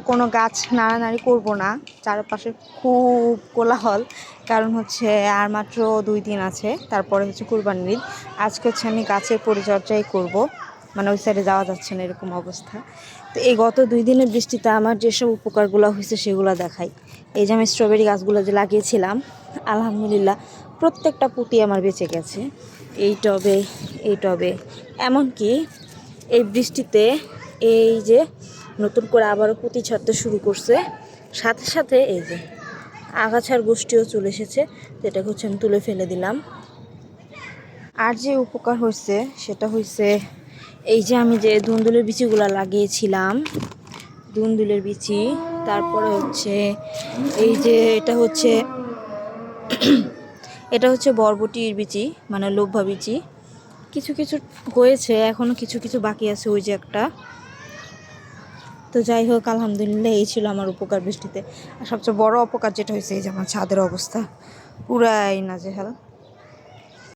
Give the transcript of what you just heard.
কোনো গাছ নাড়ানাড়ি করব না, চারপাশে খুব কোলাহল। কারণ হচ্ছে আর মাত্র 2 দিন আছে, তারপরে হচ্ছে কুরবানির ঈদ। আজকে হচ্ছে আমি গাছের পরিচর্যাই করব, মানে ওই সাইডে যাওয়া যাচ্ছে না এরকম অবস্থা। তো এই গত 2 দিনের বৃষ্টিতে আমার যেসব উপকারগুলো হয়েছে সেগুলো দেখাই। এই যে আমি স্ট্রবেরি গাছগুলো যে লাগিয়েছিলাম, আলহামদুলিল্লাহ প্রত্যেকটা পুঁতি আমার বেঁচে গেছে। এই টবে এমনকি এই বৃষ্টিতে এই যে নতুন করে আবারও পুঁতি ছাড়তে শুরু করছে, সাথে সাথে এই যে আগাছার গোষ্ঠীও চলে এসেছে, যেটা হচ্ছে আমি তুলে ফেলে দিলাম। আর যে উপকার হয়েছে সেটা হয়েছে এই যে আমি যে ধুন্দুলের বিচিগুলো লাগিয়েছিলাম, ধুন্দুলের বিচি, তারপরে হচ্ছে এই যে এটা হচ্ছে বরবটির বিচি, মানে লোভা বিচি। কিছু কিছু হয়েছে, এখনও কিছু কিছু বাকি আছে, ওই যে একটা। তো যাই হোক, আলহামদুলিল্লাহ এই ছিল আমার উপকার বৃষ্টিতে। আর সবচেয়ে বড় অপকার যেটা হয়েছে, এই যে আমার ছাদের অবস্থা পুরাই নাজেহাল।